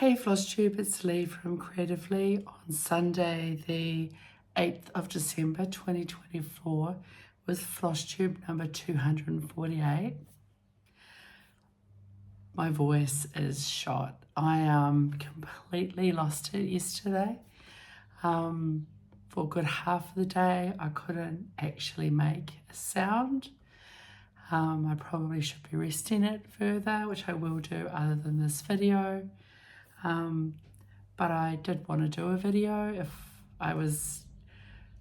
Hey FLOSSTUBE, it's Leigh from Creatively on Sunday the 8th of December 2024 with FLOSSTUBE number 248. My voice is shot. I completely lost it yesterday. For a good half of the day I couldn't actually make a sound. I probably should be resting it further, which I will do other than this video. But I did want to do a video. If I was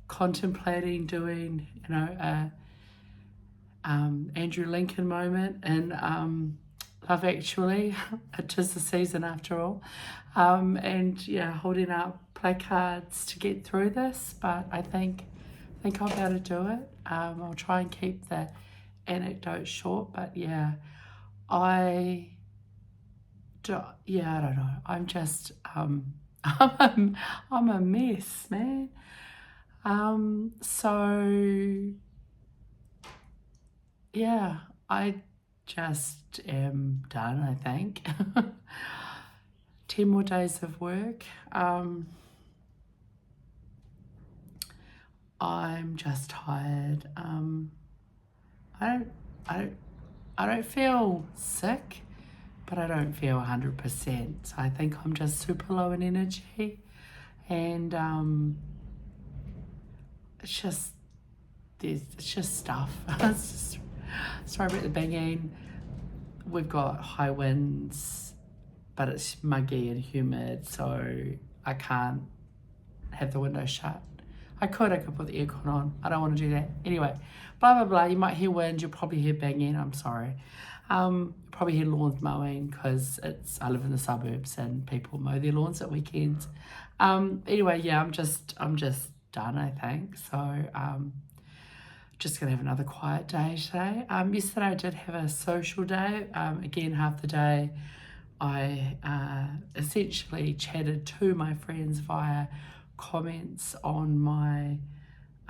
contemplating doing, a Andrew Lincoln moment in Love Actually, it is the season after all, and yeah, holding up placards to get through this. But I think I'll be able to do it. I'll try and keep the anecdote short, but yeah, I don't know. I'm just, I'm a mess, man. So yeah, I just am done, I think. 10 more days of work. I'm just tired. I don't feel sick, but I don't feel 100%. I think I'm just super low in energy, and it's just stuff. Sorry about the banging. We've got high winds, but it's muggy and humid, so I can't have the window shut. I could put the aircon on. I don't want to do that. Anyway, blah, blah, blah. You might hear wind. You'll probably hear banging. I'm sorry. You'll probably hear lawns mowing because I live in the suburbs and people mow their lawns at weekends. Anyway, yeah, I'm just done, I think. So, just going to have another quiet day today. Yesterday I did have a social day. Again, half the day I essentially chatted to my friends via comments on my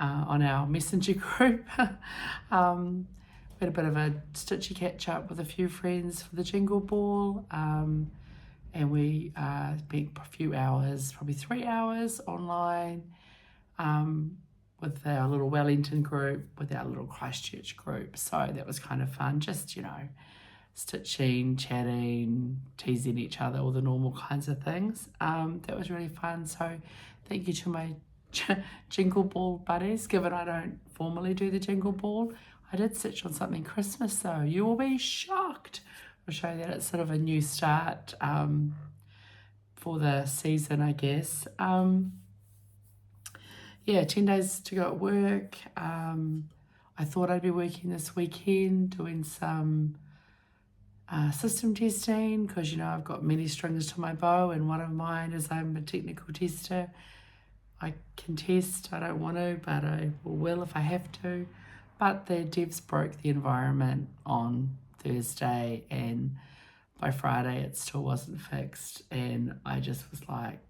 on our messenger group. We had a bit of a Stitchy catch up with a few friends for the Jingle Ball, and we spent a few hours, probably 3 hours online, with our little Wellington group, with our little Christchurch group. So that was kind of fun, just, stitching, chatting, teasing each other, all the normal kinds of things. That was really fun. So thank you to my Jingle Ball buddies, given I don't formally do the Jingle Ball. I did stitch on something Christmas though. You will be shocked. I'll show you that it's sort of a new start for the season, I guess. Yeah, 10 days to go at work. I thought I'd be working this weekend doing some system testing because, I've got many strings to my bow, and one of mine is I'm a technical tester. I can test. I don't want to, but I will if I have to. But the devs broke the environment on Thursday, and by Friday it still wasn't fixed, and I just was like,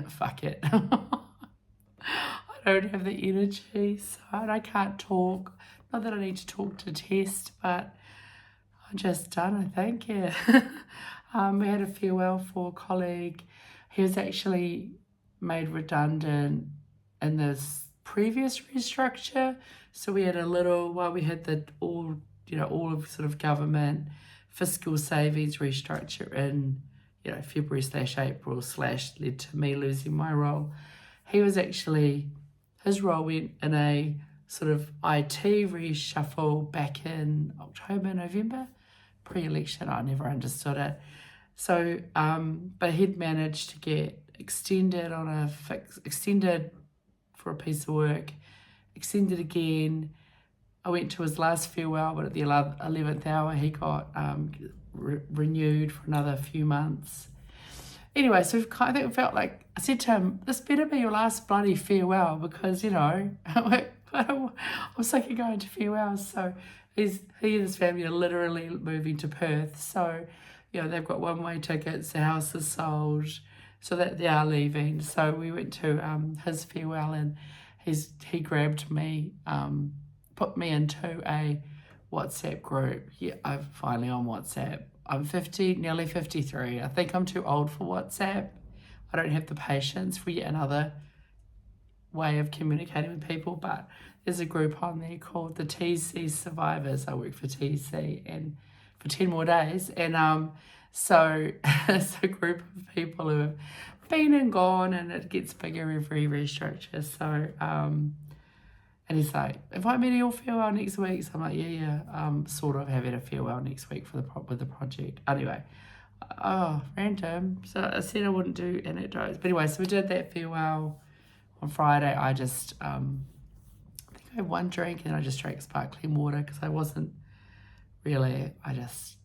fuck it. I don't have the energy, so I can't talk. Not that I need to talk to test, but I'm just done, I think, yeah. We had a farewell for a colleague. He was actually made redundant in this previous restructure. So we had we had all of sort of government fiscal savings restructure in, February/April/ led to me losing my role. He was actually, his role went in a sort of IT reshuffle back in October, November, pre-election. I never understood it. So, but he'd managed to get extended for a piece of work, extended again. I went to his last farewell, but at the 11th hour, he got renewed for another few months. Anyway, so I think it felt like, I said to him, this better be your last bloody farewell because, I'm sick of going to farewells. So he and his family are literally moving to Perth. So, they've got one-way tickets, the house is sold, so that they are leaving. So we went to his farewell, and he grabbed me, put me into a WhatsApp group. Yeah, I'm finally on WhatsApp. I'm 50, nearly 53. I think I'm too old for WhatsApp. I don't have the patience for yet another way of communicating with people, but there's a group on there called the TC Survivors. I work for TC and for 10 more days, and so it's a group of people who have been and gone, and it gets bigger every restructure. So and he's like, invite me to your farewell next week. So I'm like, yeah, sort of having a farewell next week for with the project. Anyway, random. So I said I wouldn't do anecdotes, but anyway, so we did that farewell on Friday. I just I think I had one drink and I just drank sparkling water because I wasn't really, I just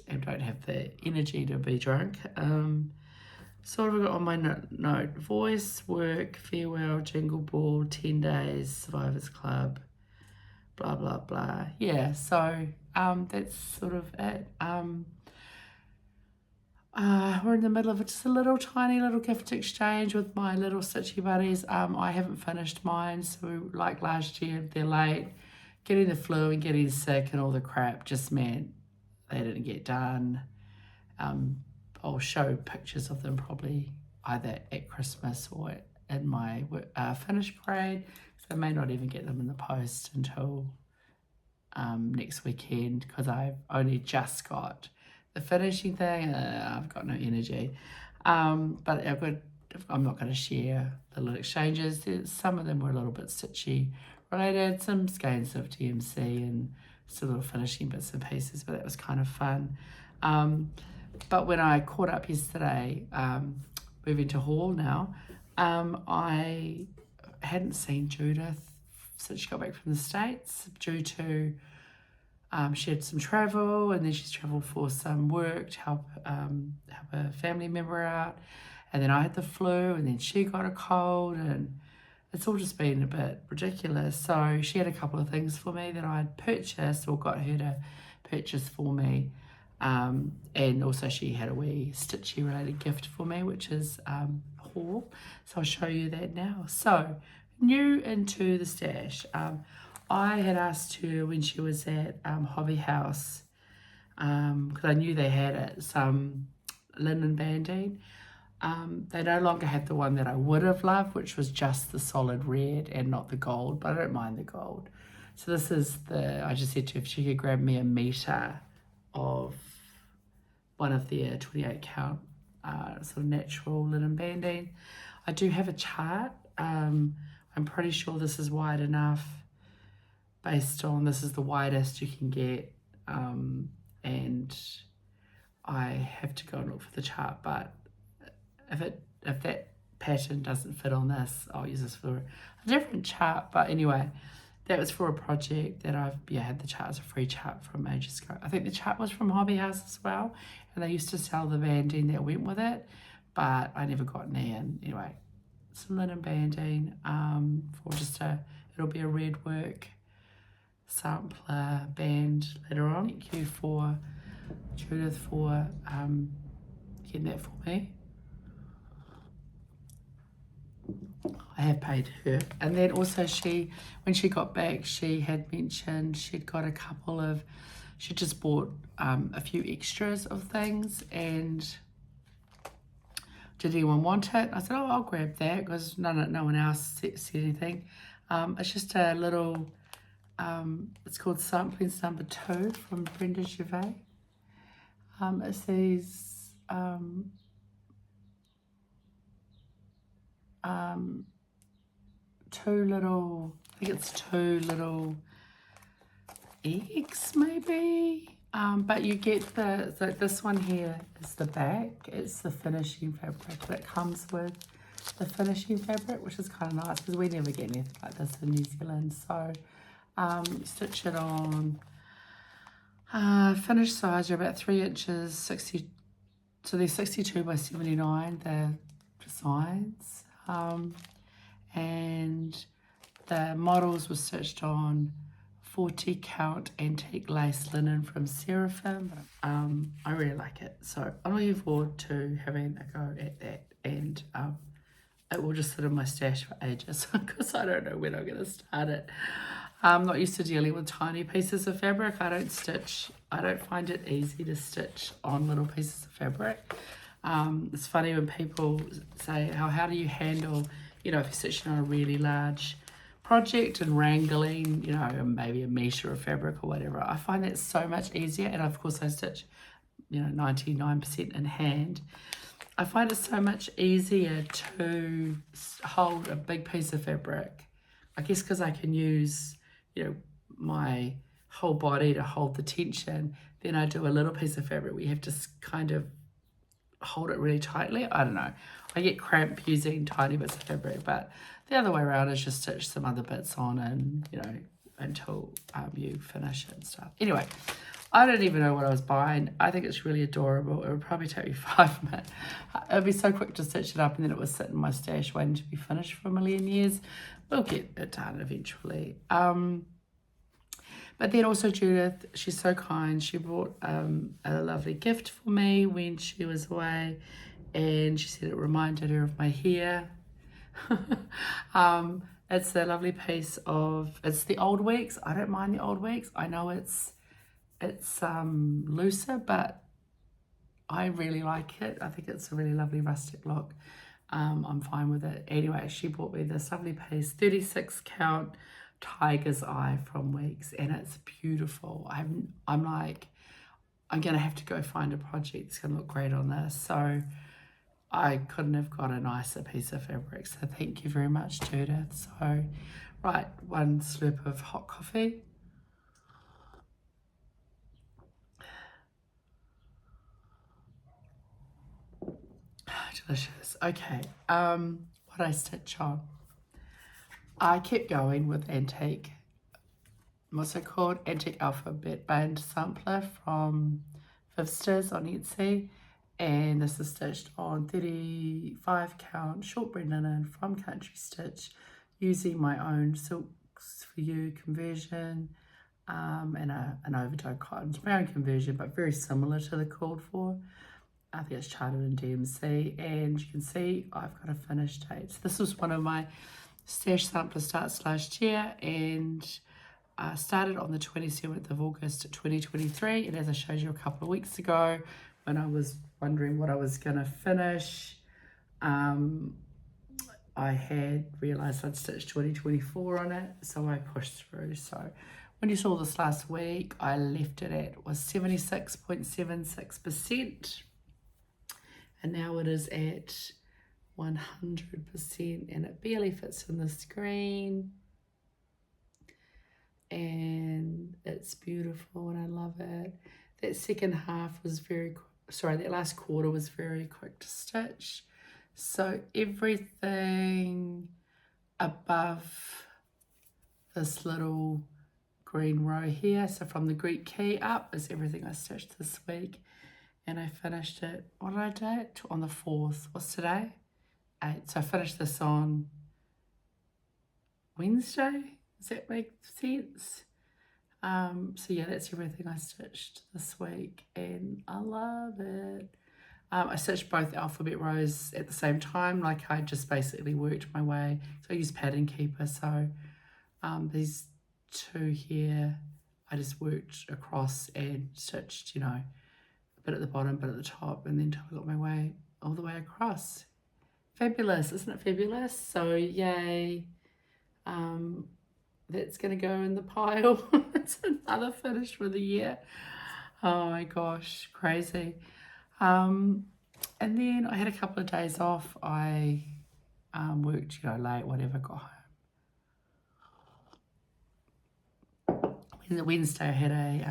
don't have the energy to be drunk. So what have I got on my note? Voice, work, farewell, Jingle Ball, 10 days, Survivors Club, blah, blah, blah. Yeah, so that's sort of it. We're in the middle of just a little tiny little gift exchange with my little Stitchy buddies. I haven't finished mine, so like last year, they're late. Getting the flu and getting sick and all the crap just meant they didn't get done. I'll show pictures of them probably either at Christmas or in my finish parade. So I may not even get them in the post until next weekend because I've only just got the finishing thing. I've got no energy. But I'm not going to share the little exchanges. Some of them were a little bit Stitchy related, some skeins of DMC and some little finishing bits and pieces, but that was kind of fun. But when I caught up yesterday, moving to Hall now, I hadn't seen Judith since she got back from the States due to she had some travel, and then she's travelled for some work to help a family member out, and then I had the flu, and then she got a cold, and it's all just been a bit ridiculous. So she had a couple of things for me that I'd purchased or got her to purchase for me. And also she had a wee Stitchy related gift for me, which is a haul. So I'll show you that now. So new into the stash. I had asked her when she was at Hobby House, because I knew they had it, some linen banding. They no longer had the one that I would have loved, which was just the solid red and not the gold, but I don't mind the gold. So this is I just said to her if she could grab me a metre of one of their 28 count sort of natural linen banding. I do have a chart. I'm pretty sure this is wide enough based on this is the widest you can get, and I have to go and look for the chart, but if that pattern doesn't fit on this, I'll use this for a different chart. But anyway, that was for a project that I've had the chart as a free chart from ages ago. I think the chart was from Hobby House as well, and they used to sell the banding that went with it, but I never got any. And anyway, some linen banding for just it'll be a red work sampler band later on. Thank you for Judith for getting that for me. I have paid her. And then also when she got back, she had mentioned she'd got she just bought a few extras of things, and did anyone want it? I said, oh, I'll grab that, because no one else said anything. It's just a little, it's called Samplings Number 2 from Brenda Gervais. It says, two little eggs maybe, but you get so this one here is the back. It's the finishing fabric that comes with the finishing fabric, which is kind of nice because we never get anything like this in New Zealand. So stitch it on. Finished size are about 3 inches, 60, so they're 62 by 79, the designs, and the models were stitched on 40 count antique lace linen from Seraphim. I really like it, so I'm looking forward to having a go at that, and it will just sit in my stash for ages because I don't know when I'm going to start it. I'm not used to dealing with tiny pieces of fabric. I don't find it easy to stitch on little pieces of fabric. It's funny when people say, how do you handle, you know, if you're stitching on a really large project and wrangling, you know, maybe a metre of fabric or whatever. I find that so much easier. And of course I stitch, you know, 99% in hand. I find it so much easier to hold a big piece of fabric. I guess because I can use, you know, my whole body to hold the tension. Then I do a little piece of fabric where you have to kind of hold it really tightly. I don't know. I get cramp using tiny bits of fabric, but the other way around is just stitch some other bits on and, you know, until you finish it and stuff. Anyway, I don't even know what I was buying. I think it's really adorable. It would probably take me 5 minutes. It would be so quick to stitch it up, and then it was sitting in my stash waiting to be finished for a million years. We'll get it done eventually. But then also Judith, she's so kind. She brought a lovely gift for me when she was away, and she said it reminded her of my hair. It's a lovely piece of, it's the old weeks. I don't mind the old weeks. I know it's looser, but I really like it. I think it's a really lovely rustic look. I'm fine with it. Anyway, she bought me this lovely piece, 36 count tiger's eye from Weeks, and it's beautiful. I'm like, I'm gonna have to go find a project that's gonna look great on this. So I couldn't have got a nicer piece of fabric. So thank you very much, Judith. So, right, 1 slurp of hot coffee. Delicious. Okay, what I stitch on. I kept going with Antique, what's it called? Antique Alphabet Band Sampler from Vivsters on Etsy. And this is stitched on 35 count shortbread linen from Country Stitch using my own Silks for You conversion and an overdyed cotton. It's my own conversion, but very similar to the called for. I think it's charted in DMC, and you can see I've got a finished date. So this was one of my stash sampler starts last year, and started on the 27th of August 2023. And as I showed you a couple of weeks ago, when I was wondering what I was going to finish, I had realised I'd stitched 2024 on it, so I pushed through. So when you saw this last week, I left it at was 76.76%, and now it is at 100%, and it barely fits in the screen, and it's beautiful and I love it. That second half was that last quarter was very quick to stitch. So everything above this little green row here, so from the Greek key up, is everything I stitched this week. And I finished it, what did I do? On the 4th. What's today? 8. So I finished this on Wednesday. Does that make sense? So yeah, that's everything I stitched this week, and I love it. I stitched both alphabet rows at the same time, like I just basically worked my way. So I used pattern keeper. So these 2 here, I just worked across and stitched, you know, a bit at the bottom, bit at the top, and then until I got my way all the way across. Fabulous, isn't it fabulous? So yay. That's going to go in the pile. It's another finish for the year. Oh my gosh, crazy. And then I had a couple of days off. I worked, you know, late, whatever, got home. Wednesday I had a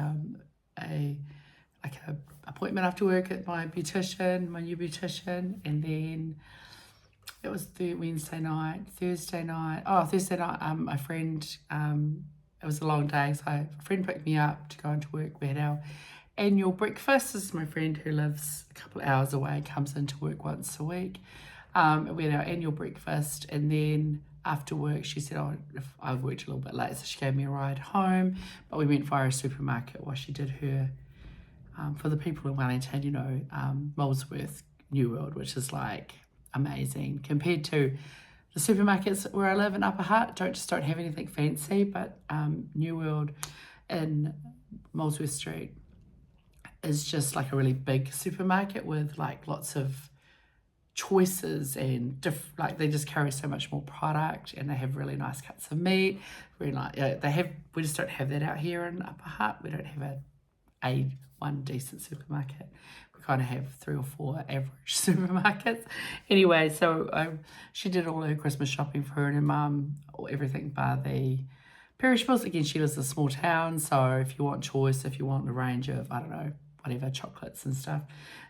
appointment after work at my beautician, my new beautician, and then it was Thursday night, my friend, it was a long day, so a friend picked me up to go into work. We had our annual breakfast. This is my friend who lives a couple of hours away, comes into work once a week. We had our annual breakfast, and then after work she said, if I worked a little bit late, so she gave me a ride home, but we went via a supermarket while she did her, for the people in Wellington, you know, Molesworth New World, which is like amazing compared to the supermarkets where I live in Upper Hutt don't have anything fancy, but New World in Molesworth Street is just like a really big supermarket with like lots of choices and like they just carry so much more product, and they have really nice cuts of meat. Really nice. We just don't have that out here in Upper Hutt. We don't have one decent supermarket. We kind of have 3 or 4 average supermarkets. Anyway, so she did all her Christmas shopping for her and her mum, everything bar the perishables. Again, she lives in a small town, so if you want choice, if you want a range of, I don't know, whatever, chocolates and stuff.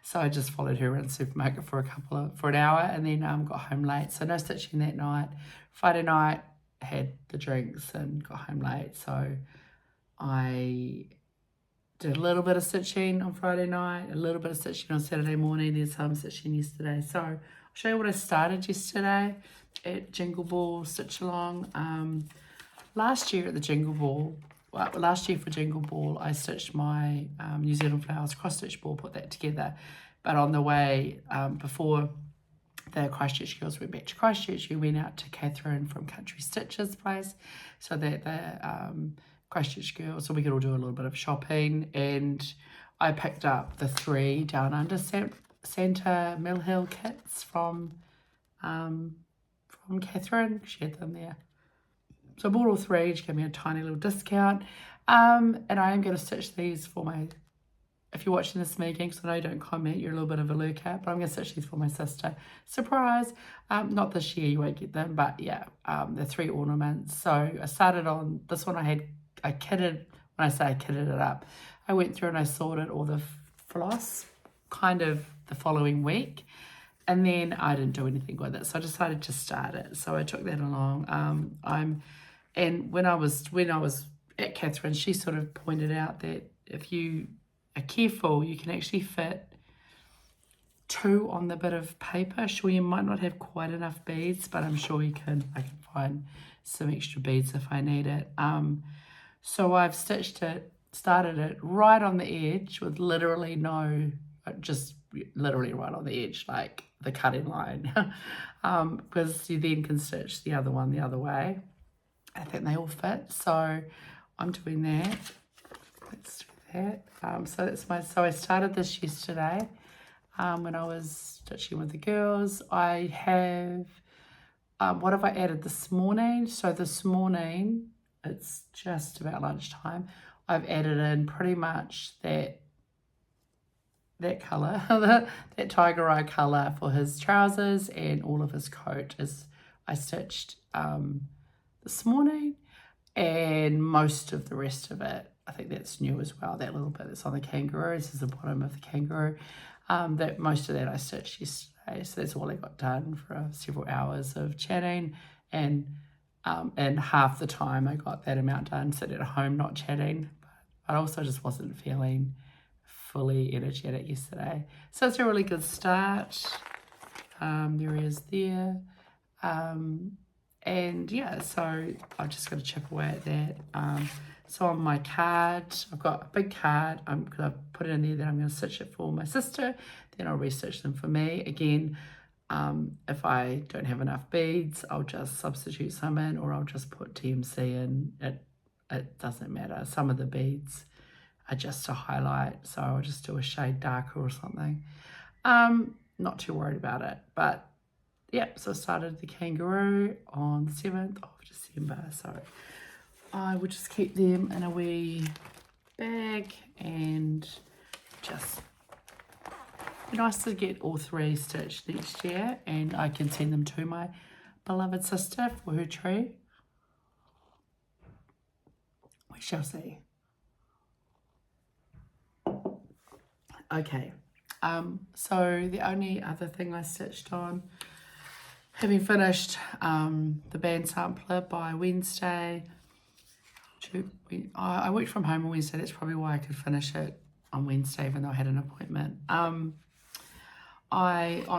So I just followed her around the supermarket for an hour, and then got home late. So no stitching that night. Friday night, had the drinks and got home late. So I did a little bit of stitching on Friday night, a little bit of stitching on Saturday morning, then some stitching yesterday. So I'll show you what I started yesterday at Jingle Ball Stitch Along. Last year for Jingle Ball, I stitched my New Zealand Flowers cross stitch ball, put that together. But on the way, before the Christchurch girls went back to Christchurch, we went out to Catherine from Country Stitches place, so that the Christchurch girls, so we could all do a little bit of shopping. And I picked up the 3 Down Under Santa Mill Hill kits from Catherine. She had them there. So I bought all 3. She gave me a tiny little discount. And I am going to stitch these for my, if you're watching this meeting, because I know you don't comment, you're a little bit of a lurker, but I'm going to stitch these for my sister. Surprise. Not this year, you won't get them, but yeah, the 3 ornaments. So I started on, this one I kitted, when I say I kitted it up, I went through and I sorted all the floss kind of the following week. And then I didn't do anything with it, so I decided to start it. So I took that along. And when I was at Catherine, she sort of pointed out that if you are careful, you can actually fit 2 on the bit of paper. Sure, you might not have quite enough beads, but I'm sure I can find some extra beads if I need it. So I've started it right on the edge with literally just literally right on the edge, like the cutting line, because you then can stitch the other one the other way. I think they all fit, so I'm doing that. Let's do that. So I started this yesterday when I was stitching with the girls. I have, what have I added this morning? So this morning, it's just about lunchtime, I've added in pretty much that colour, that tiger eye colour for his trousers, and all of his coat is I stitched this morning, and most of the rest of it, I think that's new as well, that little bit that's on the Kangaroo. This is the bottom of the Kangaroo. That most of that I stitched yesterday, so that's all I got done for several hours of chatting, and half the time I got that amount done sitting at home not chatting, but I also just wasn't feeling fully energetic yesterday. So it's a really good start. There he is there. And yeah, so I'm just going to chip away at that. So on my card, I've got a big card. I'm going to put it in there, then I'm going to stitch it for my sister, then I'll restitch them for me. Again, if I don't have enough beads, I'll just substitute some in, or I'll just put TMC in. It doesn't matter. Some of the beads are just to highlight, so I'll just do a shade darker or something. Not too worried about it, but yeah, so I started the Kangaroo on the 7th of December, so I would just keep them in a wee bag, and just be nice to get all 3 stitched next year, and I can send them to my beloved sister for her tree. We shall see. Okay, so the only other thing I stitched on, having finished the band sampler by Wednesday, I worked from home on Wednesday, that's probably why I could finish it on Wednesday even though I had an appointment. On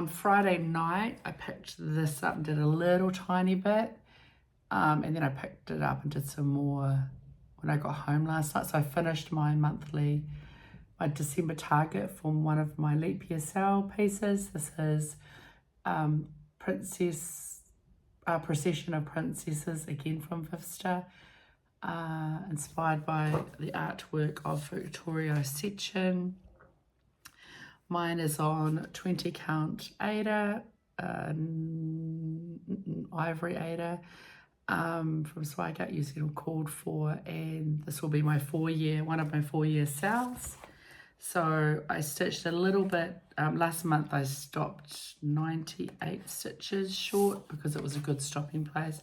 Friday night, I picked this up and did a little tiny bit, and then I picked it up and did some more when I got home last night. So I finished my December target from one of my leap year sale pieces. This is Procession of Princesses, again from Vivsters, inspired by the artwork of Victoria Sechin. Mine is on 20 count Aida, Ivory Aida, from Zweigart, New Zealand, called for, and this will be my one of my 4-year sales. So I stitched a little bit. Last month I stopped 98 stitches short because it was a good stopping place.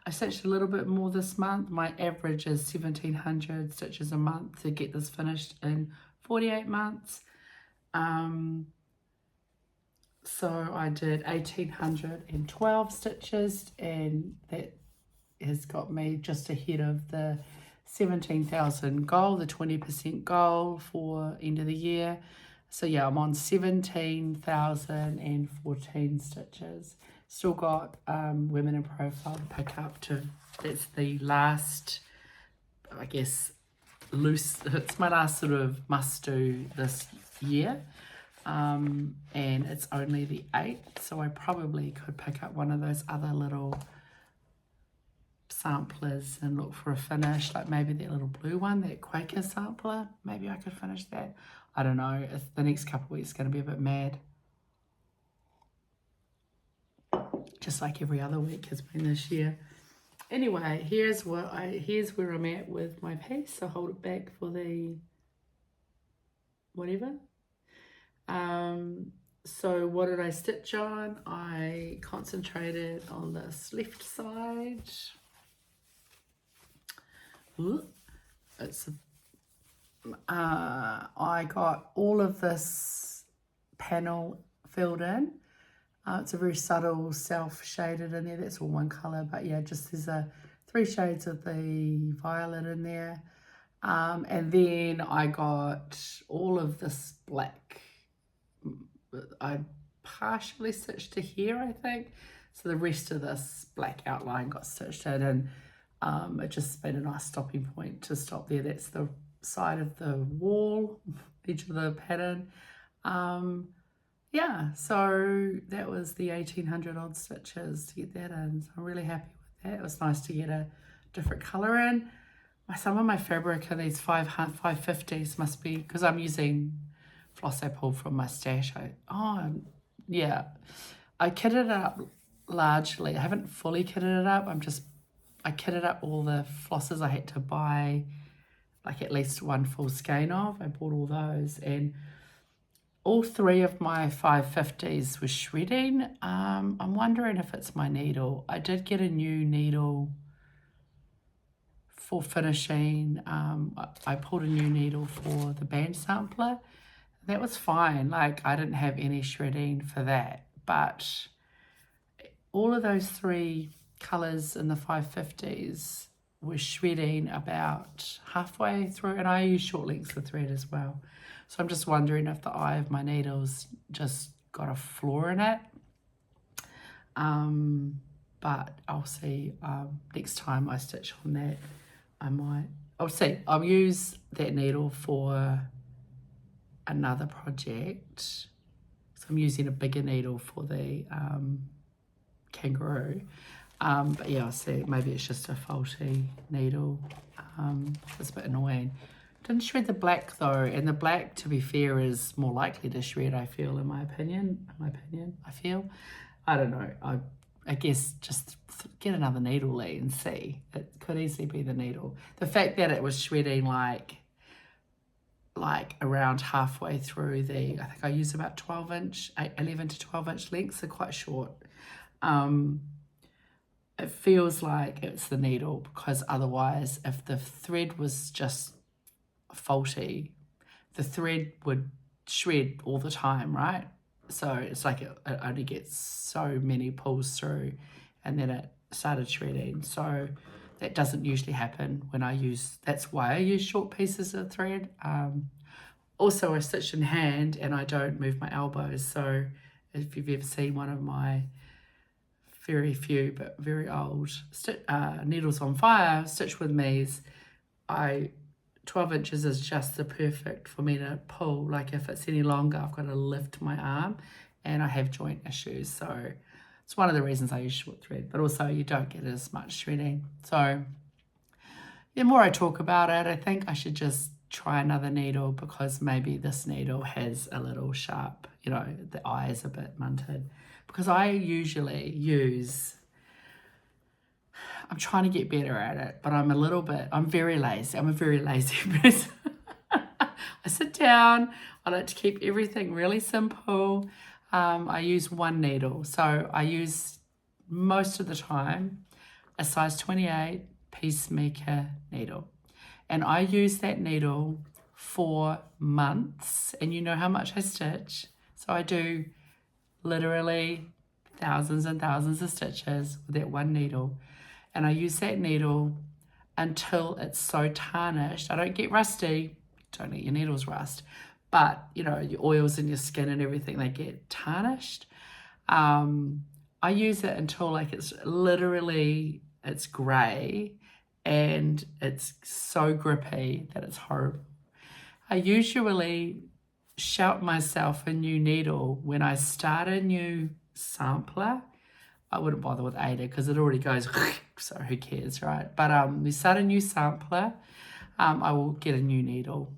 I stitched a little bit more this month. My average is 1,700 stitches a month to get this finished in 48 months. So I did 1,812 stitches, and that has got me just ahead of the 17,000 goal, the 20% goal for end of the year. So yeah, I'm on 17,014 stitches. Still got Women in Profile to pick up to, that's the last, I guess, it's my last sort of must do this year. And it's only the 8th, so I probably could pick up one of those other little samplers and look for a finish, like maybe that little blue one, that Quaker sampler. Maybe I could finish that. I don't know. The next couple of weeks is going to be a bit mad, just like every other week has been this year. Anyway, here's where I'm at with my piece. I'll hold it back for the whatever. So what did I stitch on? I concentrated on this left side. I got all of this panel filled in. It's a very subtle self-shaded in there. That's all one colour, but yeah, just there's 3 shades of the violet in there. And then I got all of this black. I partially stitched to here, I think. So the rest of this black outline got stitched in, and it just made a nice stopping point to stop there. That's the side of the wall, edge of the pattern. Yeah, so that was the 1,800 odd stitches to get that in. So I'm really happy with that. It was nice to get a different colour in. Some of my fabric in these 550s must be, because I'm using floss I pulled from my stash. I kitted it up largely. I haven't fully kitted it up. I kitted up all the flosses I had to buy, like at least one full skein of. I bought all those, and all 3 of my 550s were shredding. I'm wondering if it's my needle. I did get a new needle for finishing. I pulled a new needle for the band sampler. That was fine. Like, I didn't have any shredding for that, but all of those 3 colours in the 550s were shredding about halfway through, and I use short lengths of thread as well. So I'm just wondering if the eye of my needles just got a flaw in it. But I'll see. Next time I stitch on that, I'll see. I'll use that needle for another project. So I'm using a bigger needle for the Kangaroo. But yeah, I'll see. Maybe it's just a faulty needle. It's a bit annoying. Didn't shred the black though, and the black, to be fair, is more likely to shred, I feel, in my opinion. I don't know. I guess just get another needle, Leigh, and see. It could easily be the needle. The fact that it was shredding like around halfway through I think I use about 11 to 12 inch lengths. They're quite short. It feels like it's the needle, because otherwise, if the thread was just faulty, the thread would shred all the time, right? So it's like it only gets so many pulls through, and then it started shredding. So that doesn't usually happen when I use, that's why I use short pieces of thread. Also, I stitch in hand and I don't move my elbows. So if you've ever seen one of my very few but very old Needles on Fire Stitch With Me's, 12 inches is just the perfect for me to pull. Like if it's any longer, I've got to lift my arm, and I have joint issues. So It's one of the reasons I use short thread, but also you don't get as much threading. So the more I talk about it, I think I should just try another needle, because maybe this needle has a little sharp, you know, the eye is a bit munted. Because I usually use, I'm trying to get better at it, but I'm very lazy. I'm a very lazy person. I sit down, I like to keep everything really simple. I use one needle. So I use, most of the time, a size 28 peacemaker needle. And I use that needle for months. And you know how much I stitch. So I do literally thousands and thousands of stitches with that one needle. And I use that needle until it's so tarnished. I don't get rusty. Don't let your needles rust. But, you know, your oils in your skin and everything, they get tarnished. I use it until like it's literally, it's grey and it's so grippy that it's horrible. I usually shout myself a new needle when I start a new sampler. I wouldn't bother with Aida because it already goes, so who cares, right? But we start a new sampler, I will get a new needle.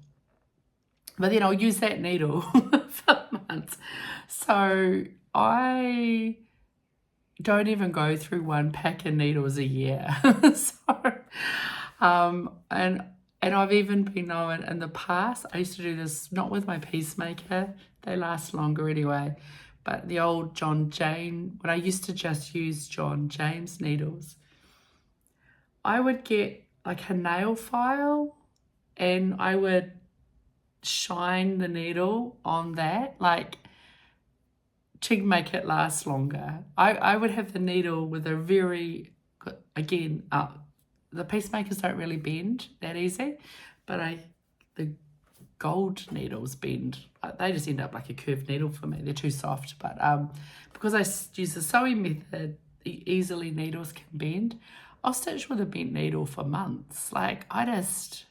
But then I'll use that needle for months. So I don't even go through one pack of needles a year. And I've even been known in the past, I used to do this, not with my peacemaker, they last longer anyway, but the old John James, when I used to just use John James needles, I would get like a nail file and I would shine the needle on that, like to make it last longer. I would have the needle with a very, again, the peacemakers don't really bend that easy, but the gold needles bend. They just end up like a curved needle for me. They're too soft, but because I use the sewing method, easily needles can bend. I'll stitch with a bent needle for months. Like I don't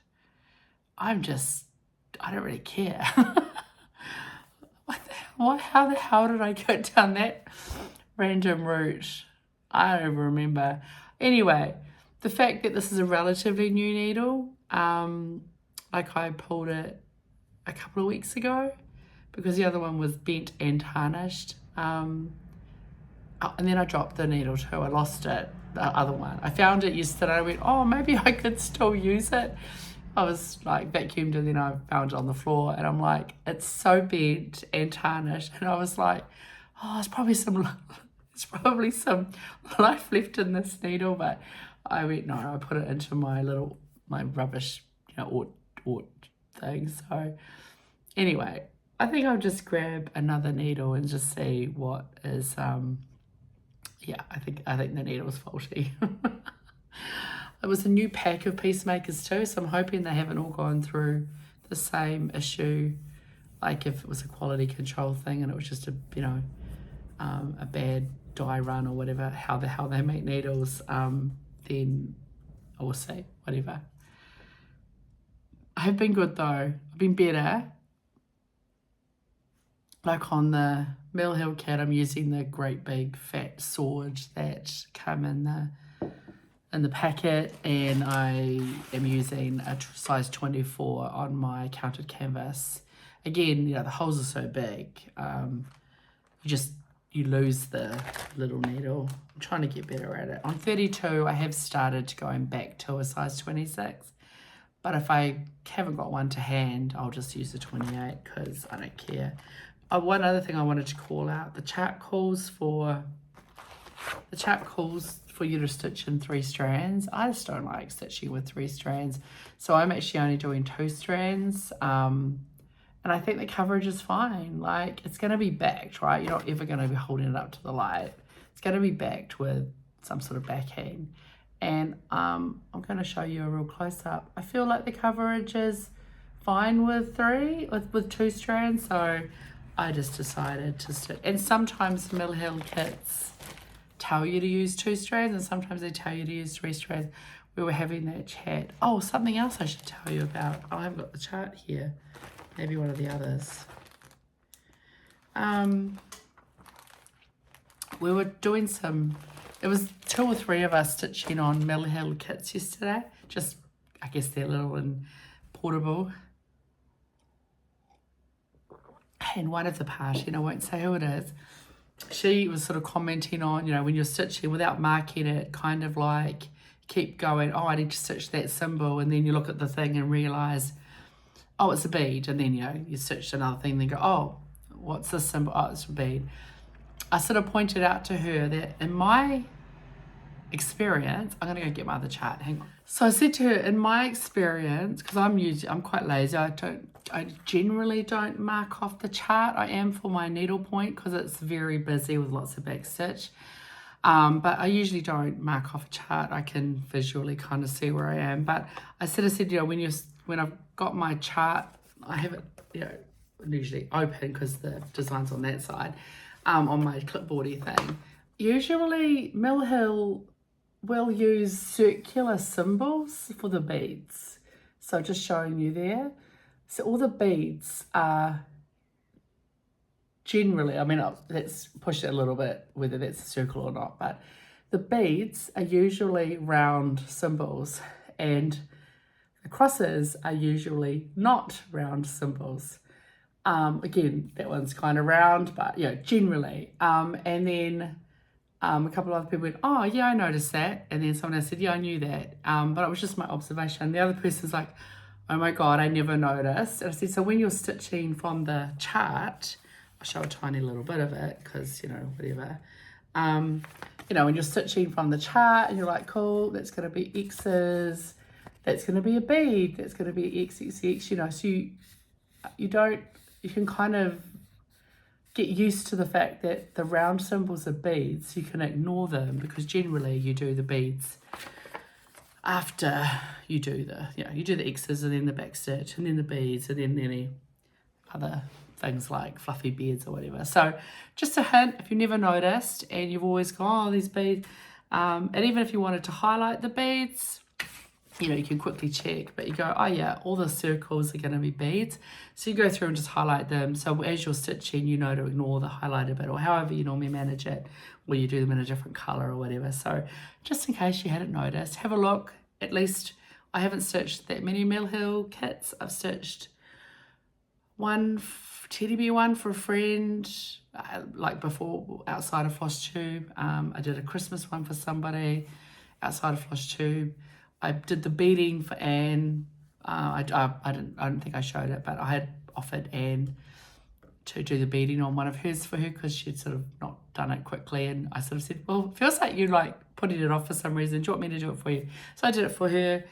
really care. How the hell did I go down that random route? I don't even remember. Anyway, the fact that this is a relatively new needle, like I pulled it a couple of weeks ago because the other one was bent and tarnished. And then I dropped the needle too. I lost it, the other one. I found it yesterday. I went, oh, maybe I could still use it. I was like vacuumed and then I found it on the floor and I'm like, it's so bent and tarnished. And I was like, oh, there's probably some life left in this needle. But I went, no, I put it into my rubbish, Ort thing. So anyway, I think I'll just grab another needle and just see what is, yeah, I think the needle's faulty. It was a new pack of peacemakers too, so I'm hoping they haven't all gone through the same issue, like if it was a quality control thing and it was just a bad dye run or whatever, how the hell they make needles, then we'll see, whatever. I have been good though. I've been better. Like on the Mill Hill kit, I'm using the great big fat sword that come in the packet, and I am using a size 24 on my counted canvas. Again, the holes are so big, you lose the little needle. I'm trying to get better at it. On 32, I have started going back to a size 26, but if I haven't got one to hand, I'll just use the 28 because I don't care. One other thing I wanted to call out, the chart calls for you to stitch in 3 strands. I just don't like stitching with 3 strands, so I'm actually only doing 2 strands, and I think the coverage is fine. Like, it's going to be backed, right? You're not ever going to be holding it up to the light. It's going to be backed with some sort of backing, and I'm going to show you a real close-up. I feel like the coverage is fine with 2 strands, so I just decided to stitch. And sometimes Mill Hill kits tell you to use 2 strands and sometimes they tell you to use 3 strands. We were having that chat. Oh, something else I should tell you about. Oh, I haven't got the chart here. Maybe one of the others. we were doing some, it was 2 or 3 of us stitching on Mill Hill kits yesterday. Just, I guess they're little and portable. And one of the party, and I won't say who it is, she was sort of commenting on, you know, when you're stitching without marking it, kind of like keep going, oh, I need to stitch that symbol, and then you look at the thing and realise, oh, it's a bead, and then, you know, you stitch another thing and then go, oh, what's this symbol? Oh, it's a bead. I sort of pointed out to her that in my experience, I'm going to go get my other chart, hang on. So I said to her, in my experience, because I'm quite lazy, I generally don't mark off the chart. I am for my needle point because it's very busy with lots of back stitch. But I usually don't mark off a chart. I can visually kind of see where I am. But I sort of said, you know, when I've got my chart, I have it, you know, usually open because the design's on that side, on my clipboardy thing. Usually Mill Hill will use circular symbols for the beads. So just showing you there. So all the beads are generally, I mean, let's push it a little bit, whether that's a circle or not, but the beads are usually round symbols, and the crosses are usually not round symbols. Again, that one's kind of round, but you know, generally. And then a couple of other people went, oh yeah, I noticed that. And then someone else said, yeah, I knew that. But it was just my observation. The other person's like, oh my God, I never noticed. And I said, so when you're stitching from the chart, I'll show a tiny little bit of it because, you know, whatever. You know, when you're stitching from the chart and you're like, cool, that's going to be X's, that's going to be a bead, that's going to be XXX, you know, so you can kind of get used to the fact that the round symbols are beads. You can ignore them because generally you do the beads after you do you do the X's and then the back stitch and then the beads and then any other things like fluffy beads or whatever. So just a hint, if you never noticed and you've always gone, oh, these beads, and even if you wanted to highlight the beads, you know, you can quickly check, but you go, oh yeah, all the circles are going to be beads. So you go through and just highlight them. So as you're stitching, you know to ignore the highlighted bit or however you normally manage it, or you do them in a different color or whatever. So just in case you hadn't noticed, have a look. At least I haven't stitched that many Mill Hill kits. I've stitched one teddy bear one for a friend, like before, outside of FLOSSTUBE. I did a Christmas one for somebody outside of FLOSSTUBE. I did the beading for Anne. I don't think I showed it, but I had offered Anne to do the beading on one of hers for her because she'd sort of not done it quickly, and I sort of said, well, it feels like you like putting it off for some reason. Do you want me to do it for you? So I did it for her.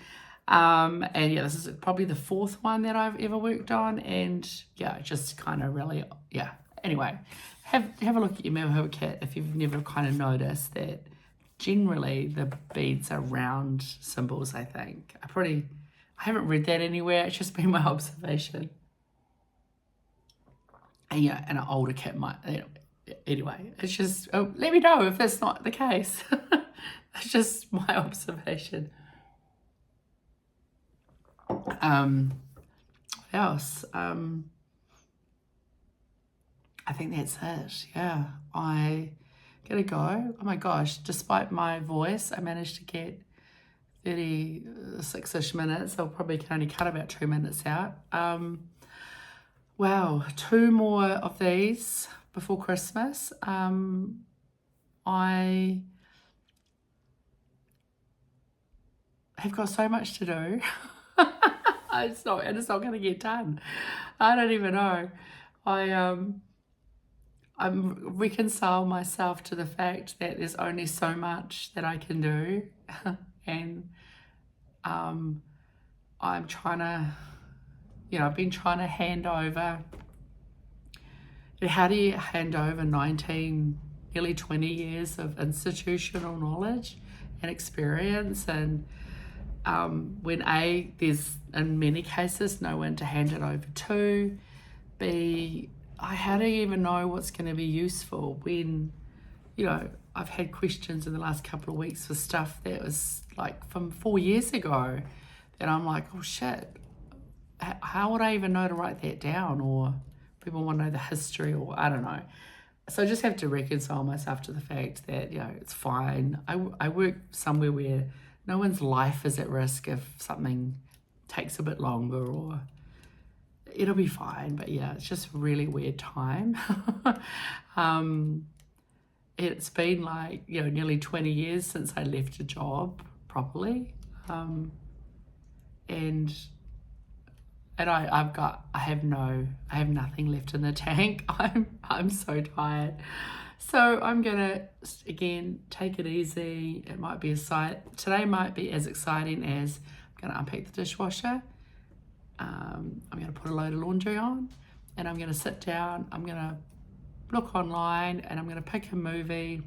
And yeah, this is probably the 4th one that I've ever worked on, and yeah, just kind of really, yeah. Anyway, have a look at your Mill Hill kit if you've never kind of noticed that generally the beads are round symbols. I think I haven't read that anywhere. It's just been my observation. And yeah, and an older kit might, you know, anyway, it's just, oh, let me know if that's not the case. It's just my observation. What else? I think that's it. Yeah, I gotta go. Oh my gosh, despite my voice, I managed to get 36-ish minutes. I probably can only cut about 2 minutes out. Wow, 2 more of these before Christmas. I have got so much to do. It's not going to get done. I don't even know. I'm reconcile myself to the fact that there's only so much that I can do, and I'm trying to, you know, I've been trying to hand over. How do you hand over 19, nearly 20 years of institutional knowledge and experience, and when A, there's in many cases no one to hand it over to, B, how do you even know what's going to be useful when, you know, I've had questions in the last couple of weeks for stuff that was like from 4 years ago that I'm like, oh shit, how would I even know to write that down? Or people want to know the history, or I don't know. So I just have to reconcile myself to the fact that, you know, it's fine. I work somewhere where no one's life is at risk if something takes a bit longer, or it'll be fine. But yeah, it's just a really weird time. It's been like, you know, nearly 20 years since I left a job properly. And I have nothing left in the tank. I'm so tired. So I'm gonna, again, take it easy. It might be today might be as exciting as I'm gonna unpack the dishwasher. I'm gonna put a load of laundry on, and I'm gonna sit down, I'm gonna look online, and I'm gonna pick a movie,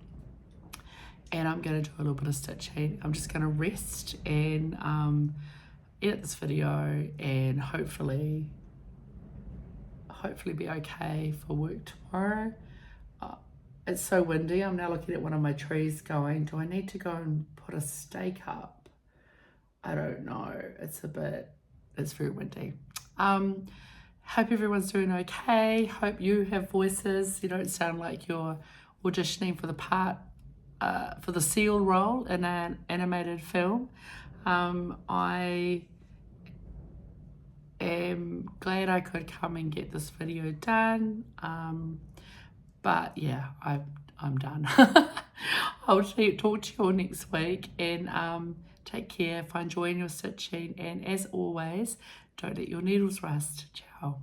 and I'm gonna do a little bit of stitching. I'm just gonna rest and edit this video, and hopefully be okay for work tomorrow. It's so windy. I'm now looking at one of my trees going, do I need to go and put a stake up? I don't know. It's very windy. Hope everyone's doing okay. Hope you have voices. You don't sound like you're auditioning for the part, for the seal role in an animated film. I am glad I could come and get this video done. But yeah, I'm done. I'll talk to you all next week, and take care, find joy in your stitching, and as always, don't let your needles rust. Ciao.